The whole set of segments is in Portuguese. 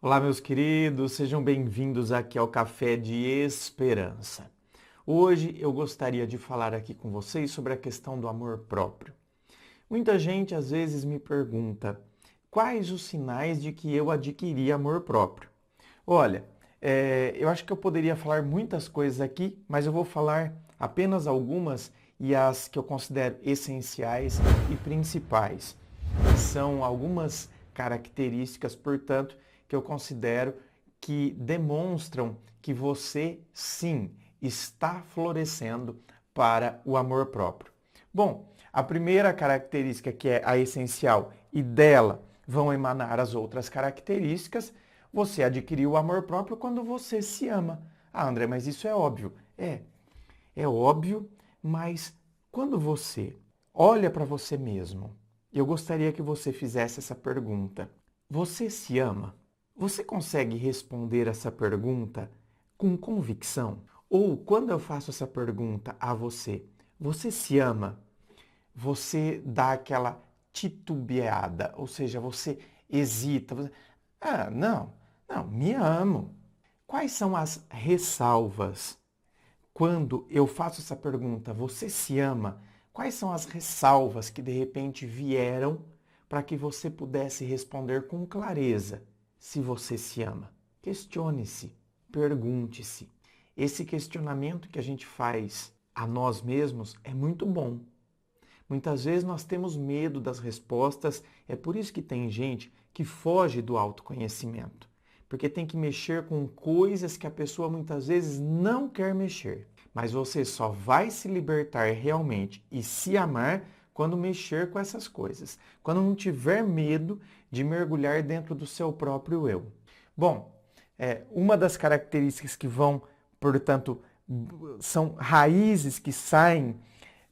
Olá, meus queridos, sejam bem-vindos aqui ao Café de Esperança. Hoje eu gostaria de falar aqui com vocês sobre a questão do amor próprio. Muita gente às vezes me pergunta quais os sinais de que eu adquiri amor próprio. Olha, eu acho que eu poderia falar muitas coisas aqui, mas eu vou falar apenas algumas e as que eu considero essenciais e principais. São algumas características, portanto, que eu considero que demonstram que você, sim, está florescendo para o amor próprio. Bom, a primeira característica, que é a essencial, e dela vão emanar as outras características, você adquiriu o amor próprio quando você se ama. Ah, André, mas isso é óbvio. É óbvio, mas quando você olha para você mesmo, eu gostaria que você fizesse essa pergunta. Você se ama? Você consegue responder essa pergunta com convicção? Ou quando eu faço essa pergunta a você, você se ama? Você dá aquela titubeada, ou seja, você hesita. Não, me amo. Quais são as ressalvas? Quando eu faço essa pergunta, você se ama? Quais são as ressalvas que de repente vieram para que você pudesse responder com clareza se você se ama? Questione-se, pergunte-se. Esse questionamento que a gente faz a nós mesmos é muito bom. Muitas vezes nós temos medo das respostas, é por isso que tem gente que foge do autoconhecimento, porque tem que mexer com coisas que a pessoa muitas vezes não quer mexer. Mas você só vai se libertar realmente e se amar quando mexer com essas coisas, quando não tiver medo de mergulhar dentro do seu próprio eu. Bom, uma das características que vão, portanto, são raízes que saem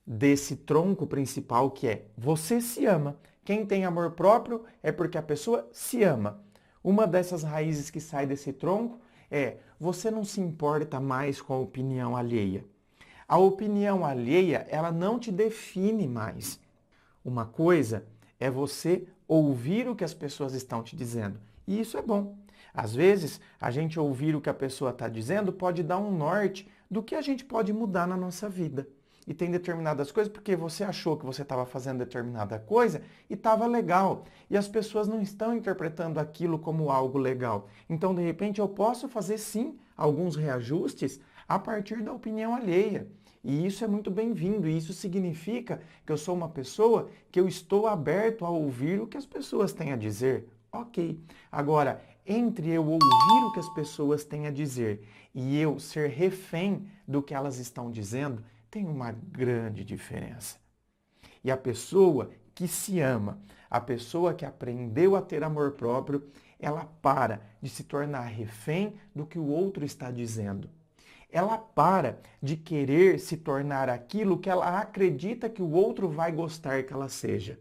desse tronco principal, que é você se ama. Quem tem amor próprio é porque a pessoa se ama. Uma dessas raízes que sai desse tronco é você não se importa mais com a opinião alheia. A opinião alheia, ela não te define mais. Uma coisa é você ouvir o que as pessoas estão te dizendo. E isso é bom. Às vezes, a gente ouvir o que a pessoa está dizendo pode dar um norte do que a gente pode mudar na nossa vida. E tem determinadas coisas porque você achou que você estava fazendo determinada coisa e estava legal. E as pessoas não estão interpretando aquilo como algo legal. Então, de repente, eu posso fazer sim alguns reajustes a partir da opinião alheia. E isso é muito bem-vindo. E isso significa que eu sou uma pessoa que eu estou aberto a ouvir o que as pessoas têm a dizer. Ok. Agora, entre eu ouvir o que as pessoas têm a dizer e eu ser refém do que elas estão dizendo, tem uma grande diferença. E a pessoa que se ama, a pessoa que aprendeu a ter amor próprio, ela para de se tornar refém do que o outro está dizendo. Ela para de querer se tornar aquilo que ela acredita que o outro vai gostar que ela seja.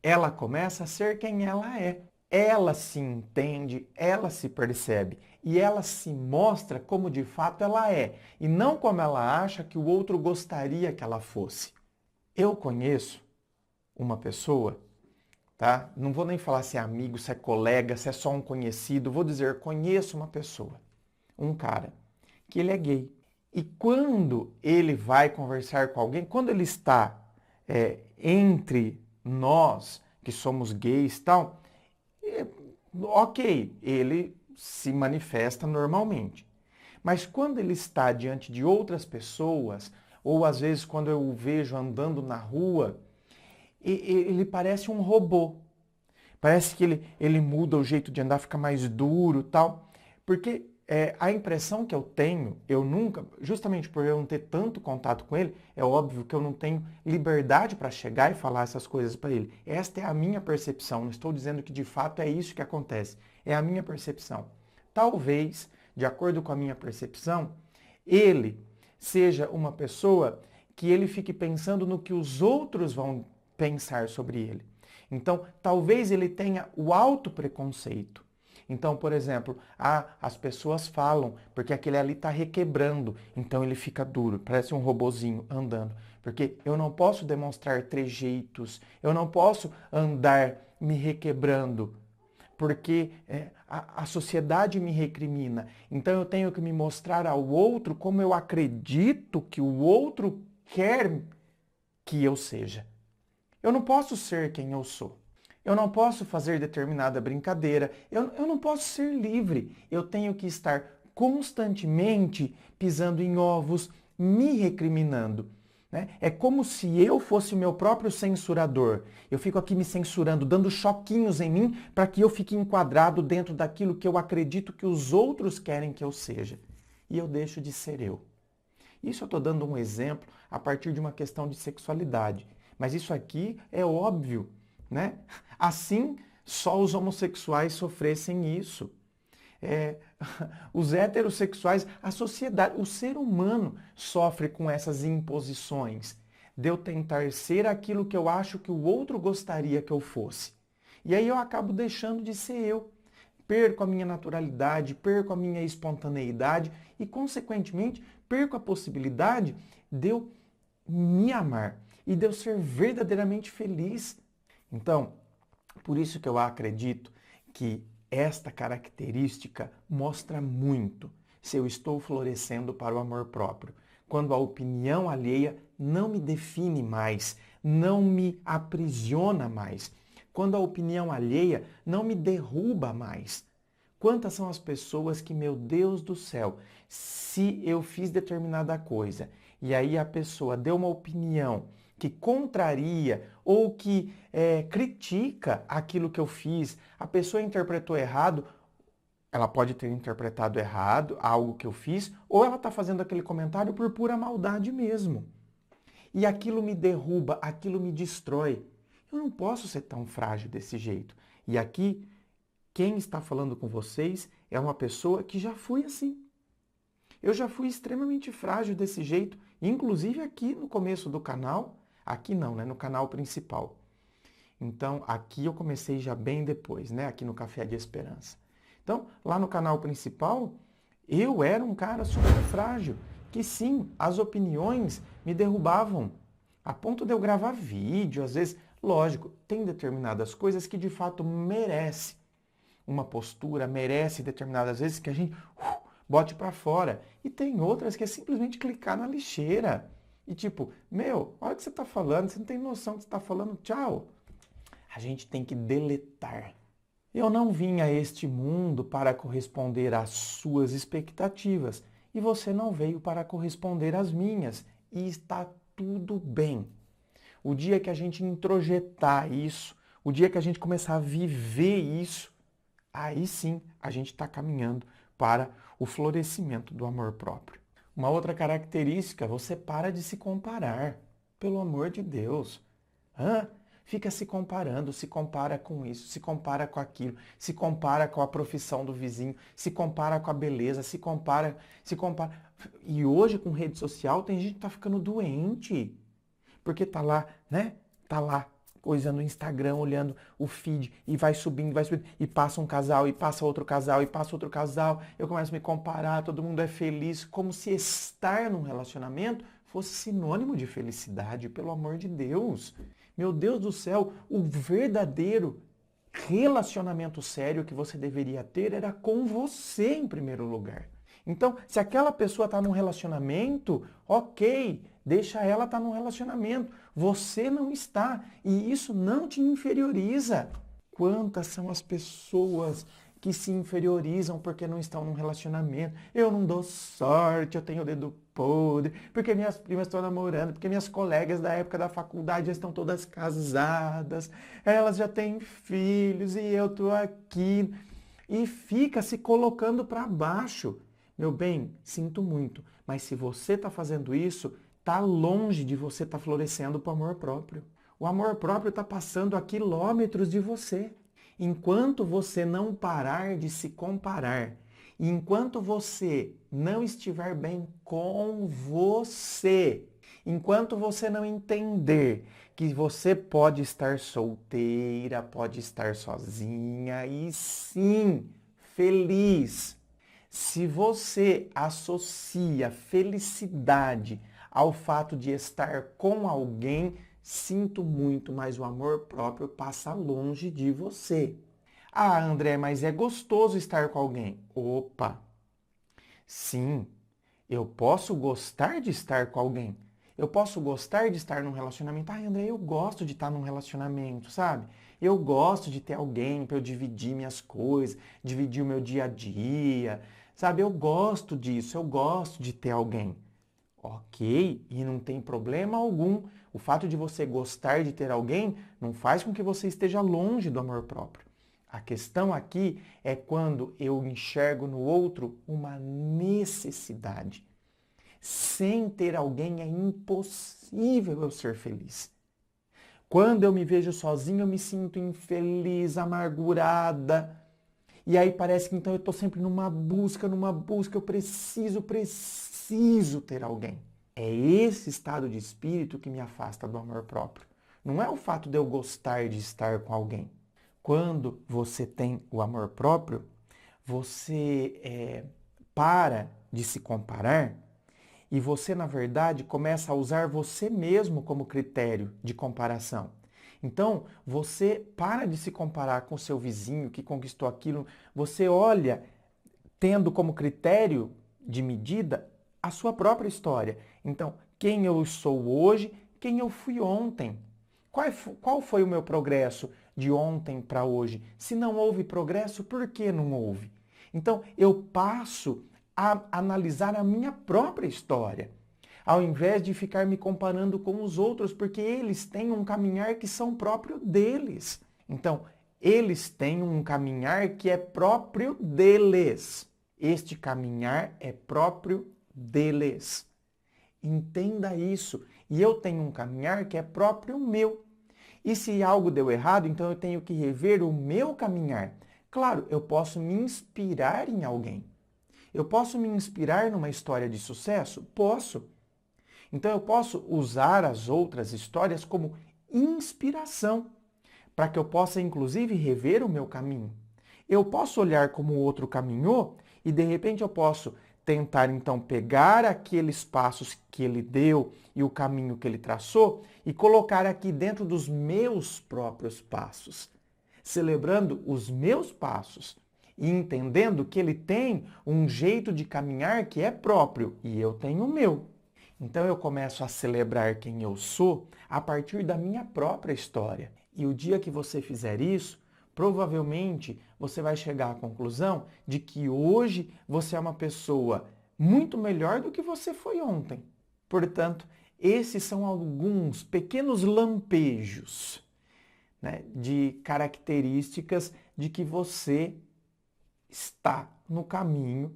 Ela começa a ser quem ela é. Ela se entende, ela se percebe e ela se mostra como de fato ela é e não como ela acha que o outro gostaria que ela fosse. Eu conheço uma pessoa, tá? Não vou nem falar se é amigo, se é colega, se é só um conhecido, vou dizer, conheço uma pessoa, um cara, que ele é gay. E quando ele vai conversar com alguém, quando ele está entre nós, que somos gays e tal, ok, ele se manifesta normalmente. Mas quando ele está diante de outras pessoas, ou às vezes quando eu o vejo andando na rua, ele parece um robô. Parece que ele muda o jeito de andar, fica mais duro e tal. Porque a impressão que eu tenho, eu nunca, justamente por eu não ter tanto contato com ele, é óbvio que eu não tenho liberdade para chegar e falar essas coisas para ele. Esta é a minha percepção, não estou dizendo que de fato é isso que acontece. É a minha percepção. Talvez, de acordo com a minha percepção, ele seja uma pessoa que ele fique pensando no que os outros vão pensar sobre ele. Então, talvez ele tenha o autopreconceito. Então, por exemplo, as pessoas falam, porque aquele ali está requebrando, então ele fica duro, parece um robozinho andando. Porque eu não posso demonstrar trejeitos, eu não posso andar me requebrando, porque a sociedade me recrimina. Então eu tenho que me mostrar ao outro como eu acredito que o outro quer que eu seja. Eu não posso ser quem eu sou. Eu não posso fazer determinada brincadeira. Eu não posso ser livre. Eu tenho que estar constantemente pisando em ovos, me recriminando. Né? É como se eu fosse o meu próprio censurador. Eu fico aqui me censurando, dando choquinhos em mim para que eu fique enquadrado dentro daquilo que eu acredito que os outros querem que eu seja. E eu deixo de ser eu. Isso eu estou dando um exemplo a partir de uma questão de sexualidade. Mas isso aqui é óbvio, né? Assim, só os homossexuais sofressem isso. Os heterossexuais, a sociedade, o ser humano sofre com essas imposições de eu tentar ser aquilo que eu acho que o outro gostaria que eu fosse. E aí eu acabo deixando de ser eu. Perco a minha naturalidade, perco a minha espontaneidade e, consequentemente, perco a possibilidade de eu me amar e de eu ser verdadeiramente feliz. Então, por isso que eu acredito que esta característica mostra muito se eu estou florescendo para o amor próprio. Quando a opinião alheia não me define mais, não me aprisiona mais. Quando a opinião alheia não me derruba mais. Quantas são as pessoas que, meu Deus do céu, se eu fiz determinada coisa e aí a pessoa deu uma opinião que contraria ou que critica aquilo que eu fiz, a pessoa interpretou errado, ela pode ter interpretado errado algo que eu fiz, ou ela está fazendo aquele comentário por pura maldade mesmo. E aquilo me derruba, aquilo me destrói. Eu não posso ser tão frágil desse jeito. E aqui, quem está falando com vocês é uma pessoa que já foi assim. Eu já fui extremamente frágil desse jeito, inclusive aqui no começo do canal, aqui não, né, no canal principal. Então, aqui eu comecei já bem depois, né, aqui no Café de Esperança. Então, lá no canal principal, eu era um cara super frágil, que sim, as opiniões me derrubavam, a ponto de eu gravar vídeo, às vezes, lógico, tem determinadas coisas que de fato merece uma postura, merece determinadas vezes que a gente bote para fora. E tem outras que é simplesmente clicar na lixeira. E tipo, meu, olha o que você está falando, você não tem noção do que você está falando, tchau. A gente tem que deletar. Eu não vim a este mundo para corresponder às suas expectativas. E você não veio para corresponder às minhas. E está tudo bem. O dia que a gente introjetar isso, o dia que a gente começar a viver isso, aí sim a gente está caminhando para o florescimento do amor próprio. Uma outra característica, você para de se comparar. Pelo amor de Deus. Fica se comparando, se compara com isso, se compara com aquilo, se compara com a profissão do vizinho, se compara com a beleza, se compara. E hoje com rede social tem gente que tá ficando doente. Porque tá lá, né? Tá lá, coisa no Instagram, olhando o feed e vai subindo, e passa um casal, e passa outro casal, e passa outro casal. Eu começo a me comparar, todo mundo é feliz, como se estar num relacionamento fosse sinônimo de felicidade, pelo amor de Deus. Meu Deus do céu, o verdadeiro relacionamento sério que você deveria ter era com você em primeiro lugar. Então, se aquela pessoa está num relacionamento, ok, deixa ela estar num relacionamento. Você não está e isso não te inferioriza. Quantas são as pessoas que se inferiorizam porque não estão num relacionamento? Eu não dou sorte, eu tenho o dedo podre, porque minhas primas estão namorando, porque minhas colegas da época da faculdade já estão todas casadas, elas já têm filhos e eu estou aqui. E fica se colocando para baixo. Meu bem, sinto muito, mas se você está fazendo isso, está longe de você estar florescendo para o amor próprio. O amor próprio está passando a quilômetros de você. Enquanto você não parar de se comparar, enquanto você não estiver bem com você, enquanto você não entender que você pode estar solteira, pode estar sozinha e sim, feliz. Se você associa felicidade ao fato de estar com alguém, sinto muito, mas o amor próprio passa longe de você. Ah, André, mas é gostoso estar com alguém. Opa! Sim, eu posso gostar de estar com alguém. Eu posso gostar de estar num relacionamento. Ah, André, eu gosto de estar num relacionamento, sabe? Eu gosto de ter alguém para eu dividir minhas coisas, dividir o meu dia a dia, sabe? Eu gosto disso, eu gosto de ter alguém. Ok, e não tem problema algum. O fato de você gostar de ter alguém não faz com que você esteja longe do amor próprio. A questão aqui é quando eu enxergo no outro uma necessidade. Sem ter alguém é impossível eu ser feliz. Quando eu me vejo sozinho, eu me sinto infeliz, amargurada. E aí parece que então eu estou sempre numa busca, eu preciso ter alguém. É esse estado de espírito que me afasta do amor próprio. Não é o fato de eu gostar de estar com alguém. Quando você tem o amor próprio, você para de se comparar e você, na verdade, começa a usar você mesmo como critério de comparação. Então, você para de se comparar com o seu vizinho que conquistou aquilo, você olha tendo como critério de medida a sua própria história. Então, quem eu sou hoje, quem eu fui ontem. Qual foi o meu progresso de ontem para hoje? Se não houve progresso, por que não houve? Então, eu passo a analisar a minha própria história, ao invés de ficar me comparando com os outros, porque eles têm um caminhar que são próprio deles. Então, eles têm um caminhar que é próprio deles. Este caminhar é próprio deles. Entenda isso. E eu tenho um caminhar que é próprio meu. E se algo deu errado, então eu tenho que rever o meu caminhar. Claro, eu posso me inspirar em alguém. Eu posso me inspirar numa história de sucesso? Posso. Então eu posso usar as outras histórias como inspiração, para que eu possa inclusive rever o meu caminho. Eu posso olhar como o outro caminhou e de repente eu posso tentar então pegar aqueles passos que ele deu e o caminho que ele traçou e colocar aqui dentro dos meus próprios passos, celebrando os meus passos e entendendo que ele tem um jeito de caminhar que é próprio e eu tenho o meu. Então eu começo a celebrar quem eu sou a partir da minha própria história. E o dia que você fizer isso, provavelmente você vai chegar à conclusão de que hoje você é uma pessoa muito melhor do que você foi ontem. Portanto, esses são alguns pequenos lampejos, né, de características de que você está no caminho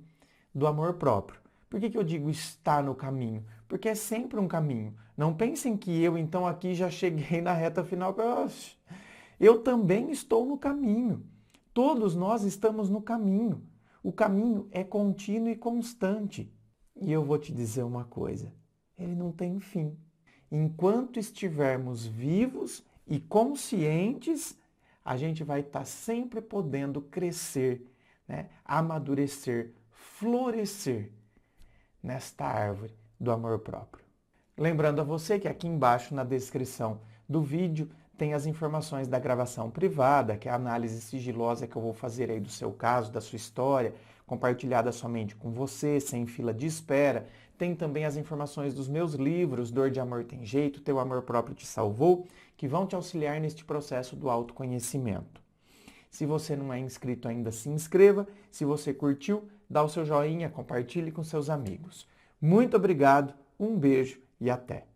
do amor próprio. Por que eu digo está no caminho? Porque é sempre um caminho. Não pensem que eu, então, aqui já cheguei na reta final. Eu também estou no caminho. Todos nós estamos no caminho. O caminho é contínuo e constante. E eu vou te dizer uma coisa: ele não tem fim. Enquanto estivermos vivos e conscientes, a gente vai estar sempre podendo crescer, né? Amadurecer, florescer nesta árvore do amor próprio. Lembrando a você que aqui embaixo na descrição do vídeo tem as informações da gravação privada, que é a análise sigilosa que eu vou fazer aí do seu caso, da sua história, compartilhada somente com você, sem fila de espera. Tem também as informações dos meus livros, Dor de Amor Tem Jeito, Teu Amor Próprio Te Salvou, que vão te auxiliar neste processo do autoconhecimento. Se você não é inscrito ainda, se inscreva. Se você curtiu, dá o seu joinha, compartilhe com seus amigos. Muito obrigado, um beijo e até!